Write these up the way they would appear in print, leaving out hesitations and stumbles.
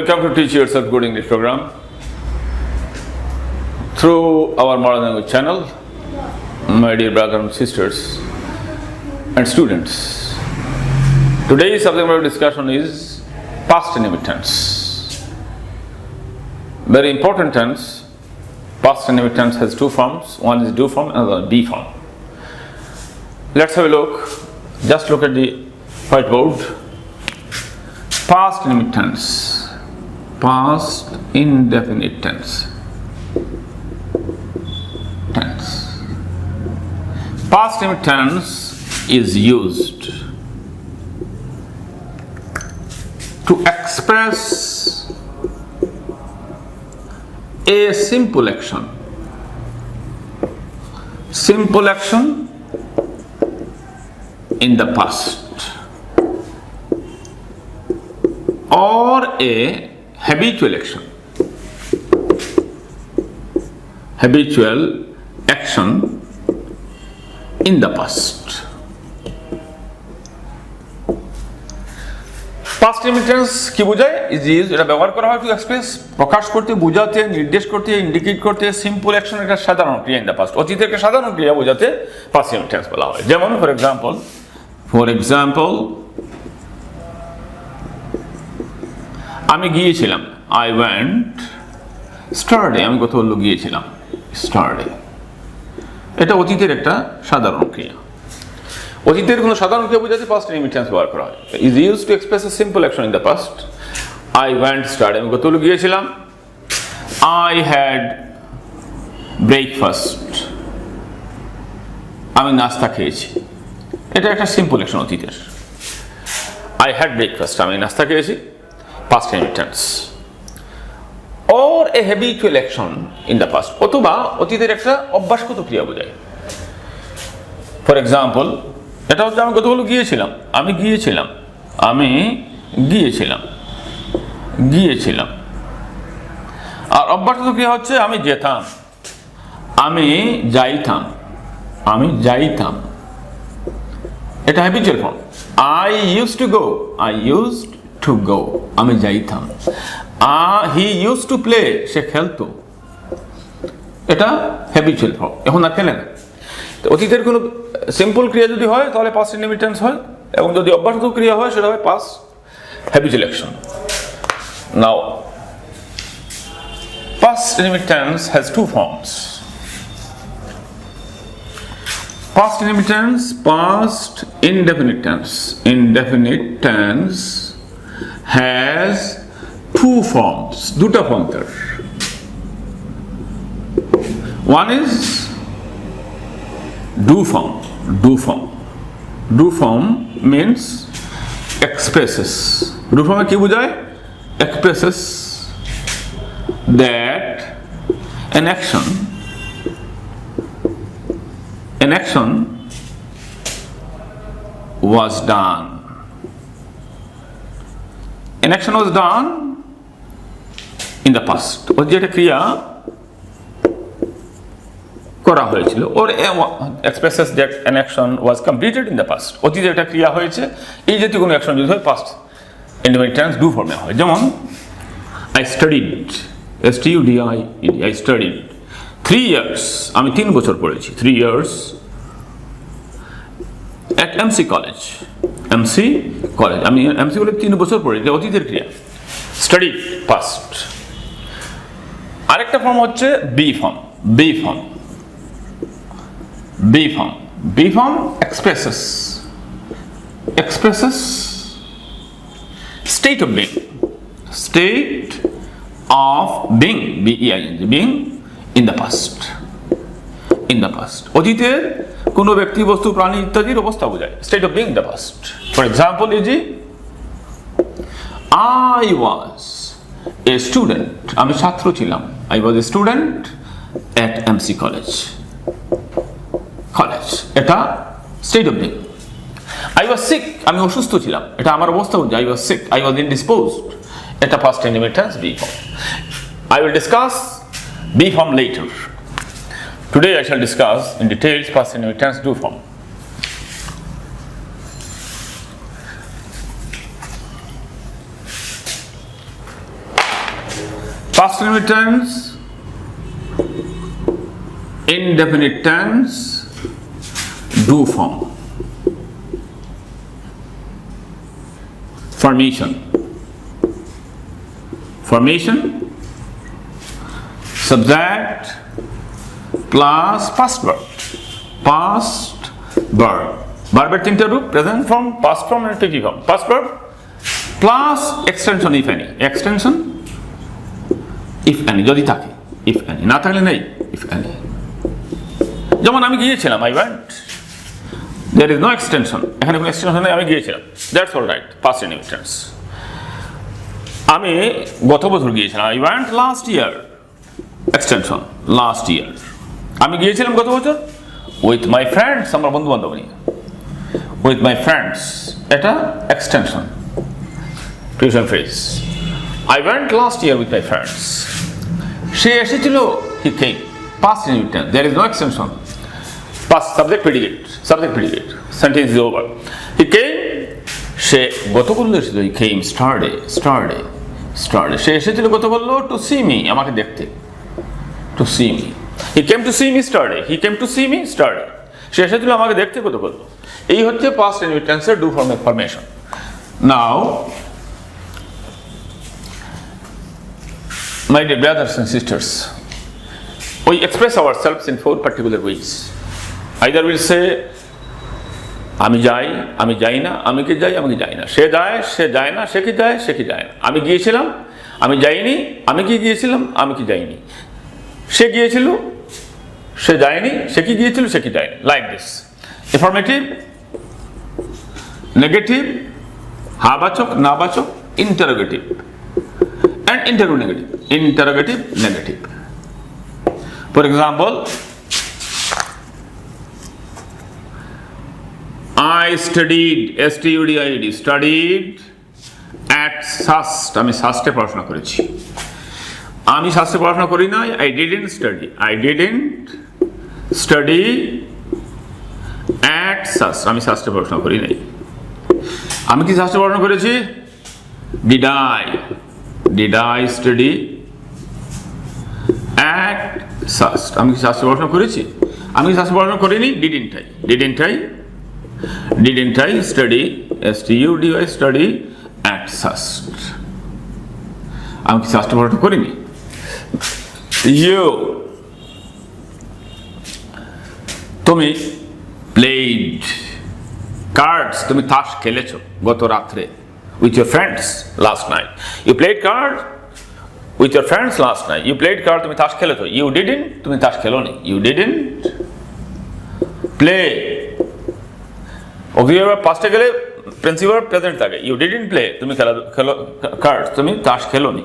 Welcome to Teach Yourself Good English program through our modern language channel, my dear brothers and sisters and students. Today's subject matter discussion is past indefinite tense. Very important tense. Past indefinite tense has two forms. One is do form, another be form. Let's have a look. Just look at the whiteboard. Past indefinite tense. Past indefinite tense. Past indefinite tense is used to express a simple action. Simple action in the past or a habitual action. Habitual action in the past. Past indefinite tense কি বোঝায়? is used, এটা ব্যবহার করা হয় to express, প্রকাশ করতে, বোঝাতে, নির্দেশ করতে, ইন্ডিকেট করতে সিম্পল অ্যাকশন একটা সাধারণ ক্রিয়া ইন দ্য পাস্ট। অতীতের একটা সাধারণ ক্রিয়া বোঝাতে past indefinite tense বলা হয়। যেমন ফর এক্সাম্পল আমি গিয়েছিলাম, I went yesterday, আমি কোথাও গিয়েছিলাম yesterday। এটা অতীতের একটা সাধারণ ক্রিয়া। অতীতের কোনো সাধারণ ক্রিয়া বোঝাতে past indefinite tense ব্যবহার করা হয়। is used to express a simple action in the past. I went yesterday, আমি কোথাও গিয়েছিলাম। I had breakfast, আমি নাস্তা খেয়েছি। এটা একটা সিম্পল অ্যাকশন অতীতের। I had breakfast, আমি নাস্তা খেয়েছি, past indefinite tense. or a habitual action in the past, অথবা অতীতের একটা অভ্যাসগত ক্রিয়া বোঝায়। ফর এক্সাম্পল, এটা হচ্ছে আমি কোথাও গিয়েছিলাম, গিয়েছিলাম। আর অভ্যাসগত ক্রিয়া হচ্ছে আমি যেতাম, আমি যাইতাম। এটা habitual form. I used to go, আমি যাইতাম। he used to play, সে খেলতো। এটা হ্যাবিচুয়াল ফর্ম, এখন আর খেলে না। অতীতের কোনো সিম্পল ক্রিয়া যদি হয় তাহলে পাস্ট ইনডেফিনিট টেন্স হয়, এবং যদি অভ্যাসগত ক্রিয়া হয় সেটা হয় past habitual action. Now past indefinite tense has two forms. Past indefinite tense has two forms, দুটা ফর্ম তার। One is do form means expresses, do form কি বোঝায়? expresses that an action was done. An action was done in the past, or যেটা ক্রিয়া করা হয়েছিল, or expresses that an action was completed in the past, অতীতে একটা ক্রিয়া হয়েছে। এই জাতীয় কোনো অ্যাকশন যদি হয় পাস্ট ইনডেফিনিট টেন্স ডু ফর্মে হয়। যেমন I studied, I studied 3 years, আমি 3 বছর পড়েছি, 3 years at MC college, আমি MC কলেজ 3 বছর পড়েছি, এটা অতীতের ক্রিয়া। studied past। আরেকটা ফর্ম হচ্ছে be form. expresses state of being, being in the past, অতীতের কোনো ব্যক্তি, বস্তু, প্রাণী ইত্যাদির অবস্থা বোঝায়। State of being in the past. For example I was a student, আমি ছাত্র ছিলাম। I was a student at MC college, এটা state of being. I was sick, আমি অসুস্থ ছিলাম, এটা আমার অবস্থা বোঝায়। I was sick, I was indisposed, এটা past indefinite tense be form. I will discuss be form later. Today I shall discuss in details past indefinite tense do form. indefinite tense, indefinite tense, do form. Formation, subject plus past verb, verb এর তিনটা রূপ, present form, past form আর কি form, past verb plus extension if any, extension if any যদি থাকে, if any না থাকলে নেই, if any. যেমন আমি গিয়েছিলাম, I went, there is no extension, এখানে কোনো এক্সটেনশন নেই, আমি গিয়েছিলাম, that's all right, past indefinite tense. আমি গত বছর গিয়েছিলাম, I went last year, extension last year. আমি গিয়েছিলাম গত বছর উইথ মাই ফ্রেন্ডস, আমার বন্ধু বান্ধব নিয়ে, উইথ মাই ফ্রেন্ডস, এটা extension, preposition phrase. I went last year with my friends. সে এসেছিল, he came, past indefinite tense, there is no extension, past subject predicate, sentence is over. He came, সে গত বললো এসেছিল, হি কেম স্টারডে, সে এসেছিল গত বললো টু সি মি, আমাকে দেখতে, to see me. He came to see me yesterday, সে এসেছিল আমাকে দেখতে গত বললো। এই হচ্ছে পাস্ট ইনডেফিনিট টেন্সের ডু ফর্মের formation. Now my dear brothers and sisters, we express ourselves in 4 particular ways. Either we'll say আমি যাই, আমি যাই না, আমি কি যাই, আমাকে যাই না, সে যায়, সে যায় না, সে কি যায়, সে কি যায় না, আমি গিয়েছিলাম, আমি যাইনি, আমি কি গিয়েছিলাম, আমি কি যাইনি, সে গিয়েছিল, সে যায়নি, সে কি গিয়েছিল, সে কি যায়নি, লাইক দিস। এফার্মেটিভ, নেগেটিভ, হাবাচক, নাবাচক, interrogative and interrogative, negative. For example, I studied, studied at SAST, আমি সাস্টে পড়াশোনা করেছি। আমি সাস্টে পড়াশোনা করি না, I didn't study at SAST, আমি সাস্টে পড়াশোনা করি নাই। আমি কি সাস্টে পড়াশোনা করেছি? Did I study at SAST? আমি কি শাস্ত্রে পড়াশোনা করেছি? আমি কি শাস্ত্রে পড়াশোনা করিনি? Didn't I study, S-T-U-D-Y, study at SAST? আমি কি শাস্ত্রে পড়াশোনা করিনি? তুমি played cards, তুমি তাস খেলেছো গত রাত্রে with your friends last night. You played cards with your friends last night. You played cards, তুমি তাস খেলেছো। You didn't, তুমি তাস খেলোনি। You didn't play. Auxiliary verb পাস্টে গেলে প্রিন্সিপাল ভার্ব প্রেজেন্ট থাকে। You didn't play, তুমি খেলো cards, তুমি তাস খেলোনি।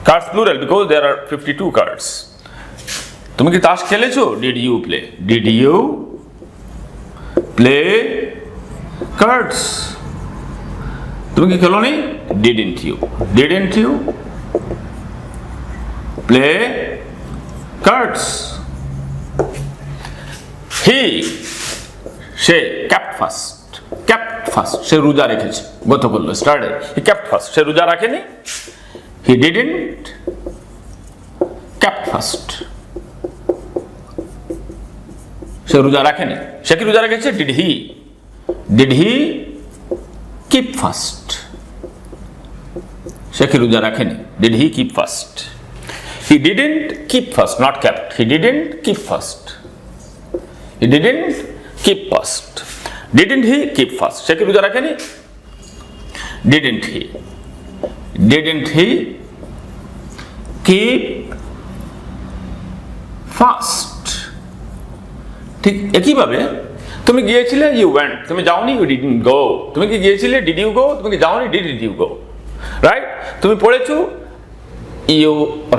Cards plural because there are 52 cards. তুমি কি তাস খেলেছো? Did you play? Did you play cards? তুমি কি খেলোনি? Didn't you play cards? He, say kept fast, সে রোজা রেখেছে গত বললো স্টার্টে। He kept fast, সে রোজা রাখেনি। He didn't kept fast, সে রোজা রাখেনি। সে কি রোজা রেখেছে? Did he keep fast? সে কি রোজা রাখেনি। Did he keep fast? He didn't keep fast, not kept. He didn't keep fast. Didn't he keep fast? সে কি রোজা রাখেনি। Didn't he keep fast? ঠিক একইভাবে তুমি গিয়েছিলে, you went, তুমি যাওনি, you didn't go. তুমি কি গিয়েছিলে, did you go? তুমি কি যাওনি, didn't you go? Right? তুমি পড়েছো, you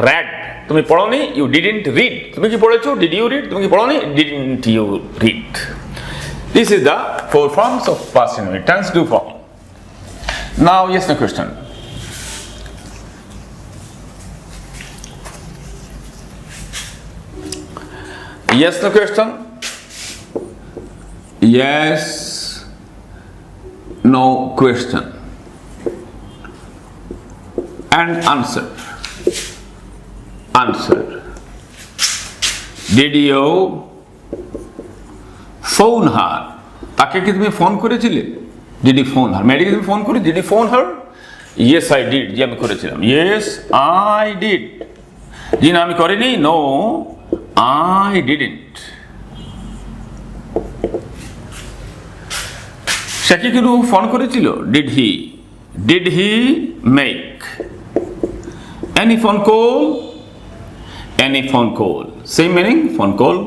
read. তুমি পড়োনি, you didn't read. তুমি কি পড়েছো, did you read? তুমি কি পড়োনি, didn't you read? This is the 4 forms of past indefinite tense, do form. Now, yes, no question. Yes, no question. Yes, no question. And answer. answer. Did you phone her? তাকে কি তুমি phone করেছিলে? Did you phone her? মেয়েটিকে তুমি phone করে? Did you phone her? Yes, I did. যে আমি করেছিলাম. Yes, I did. জি না আমি করিনি. No, I didn't. সে কি কোনো ফোন করেছিল? Did he? Did he make any phone call? Any phone call. Same meaning, phone call.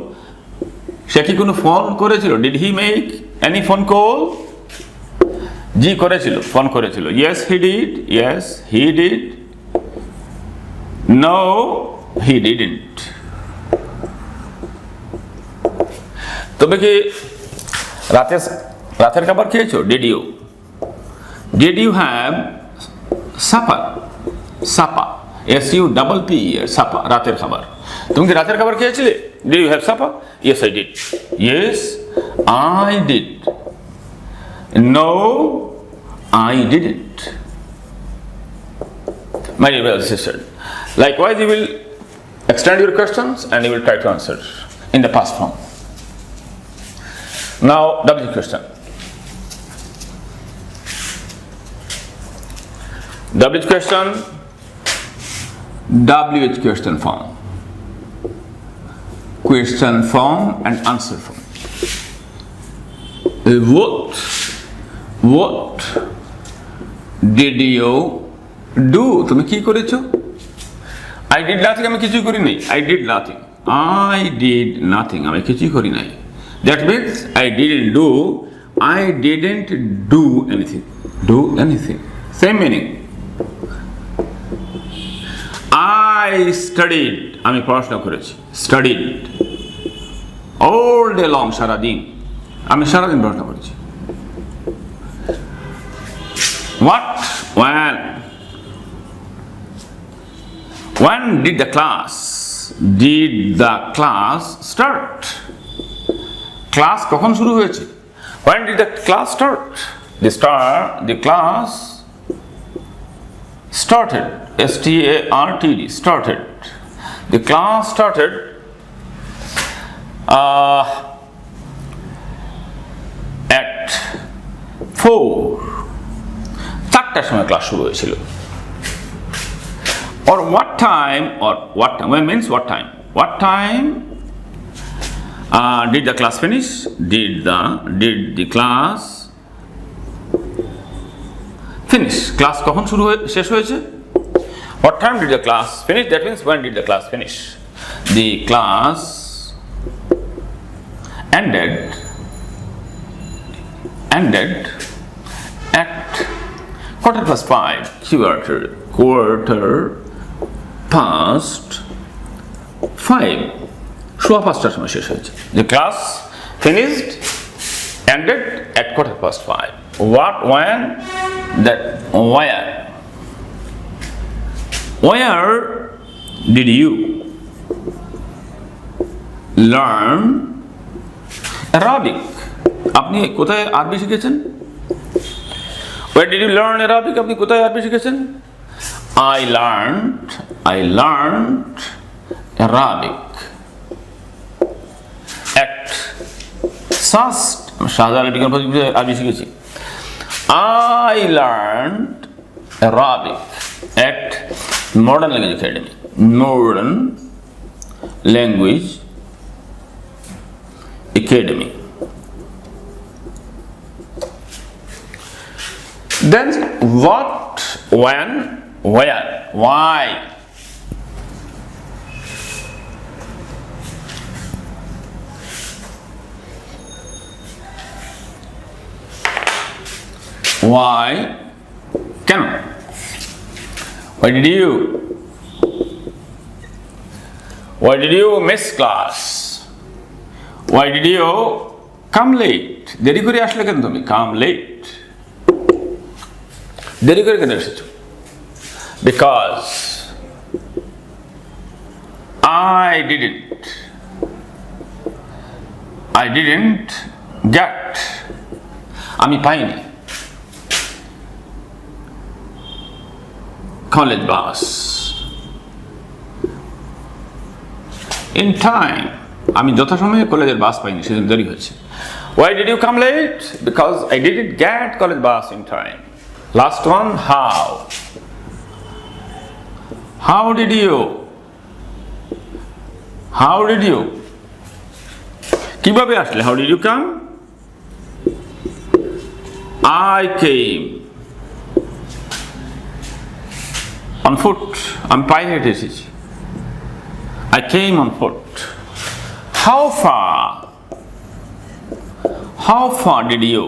সে কি কোনো ফোন করেছিল? Did he make any phone call? জি করেছিল, ফোন করেছিল. Yes, he did. Yes, he did. No, he didn't. তবে কি রাতের খাবার খেয়েছো? Did you? Did you have supper? Supper. S-U-P-P-E-R. Supper. রাতের খাবার. তুমি কি রাতের খাবার খেয়েছিলে? Did you have supper? Yes, I did. Yes, I did. No, I didn't. My dear brothers and sisters, likewise you will extend your questions and you will try to answer in the past form. Now, WH question. WH question. WH question form. Question form and answer form. What did you do? তুমি কি করেছো? I did nothing. আমি কিছুই করি নাই. I did nothing. I did nothing. আমি কিছুই করি নাই. That means I didn't do. I didn't do anything. Do anything. Same meaning. I studied. আমি পড়াশোনা করেছি. Studied. All day long. সারাদিন. আমি সারাদিন পড়াশোনা করেছি. What? When did the class start? Class কখন শুরু হয়েছে? When did the class start? The class started. S-T-A-R-T-D. Started. The class started at 4. 4টার সময় ক্লাস শুরু হয়েছিল. Or what time? When means what time? What time did the class finish? Did the class finish? Class কখন শেষ হয়েছে? What time did the class finish? That means when did the class finish? The class ended at 5:15. Quarter past 5. সোয়া 5টার সময় শেষ হয়েছে. The class finished, ended at 5:15. What? When? That? Where? Where did you learn Arabic? আপনি কোথায় আরবি শিখেছেন? Where did you learn Arabic? আপনি কোথায় আরবি শিখেছেন? I learned Arabic at Shahjalal আরবি শিখেছি. I learned Arabic at Modern Language Academy. Modern Language Academy. Then what, when, where, why? Why? Can? Why did you miss class? Why did you come late? দেরি করে আসলে কেন তুমি? Come late. দেরি করে কেন এসেছো? Because I didn't get. আমি পাইনি college bus. in time. আমি যথাসময়ে কলেজের বাস পাইনি, সেজন্য দেরি হয়েছে। Why did you come late? Because I didn't get college bus in time. Last one, how? How did you? How did you? কিভাবে আসলে? How did you come? I came on foot. আমি পায়ে হেঁটে এসেছি। I came on foot. How far? How far did you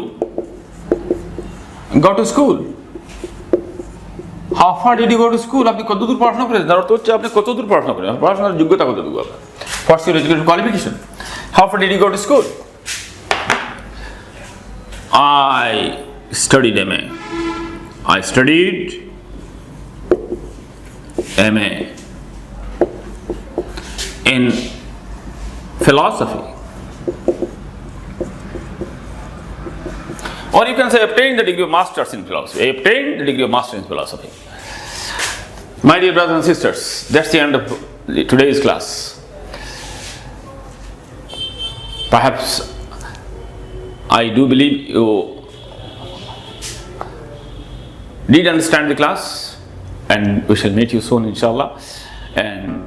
go to school? How far did you go to school? আপনি কতদূর পড়াশোনা করেছেন? তার অর্থ হচ্ছে আপনি কতদূর পড়াশোনা করেন, পড়াশোনার যোগ্যতা কতটুকু আপনার। What's your education qualification? How far did you go to school? I studied MA. I studied MA in philosophy. Or you can say obtained the degree of masters in philosophy. I obtained the degree of master in philosophy. My dear brothers and sisters, that's the end of today's class. Perhaps I do believe you did understand the class, and we shall meet you soon, inshallah. And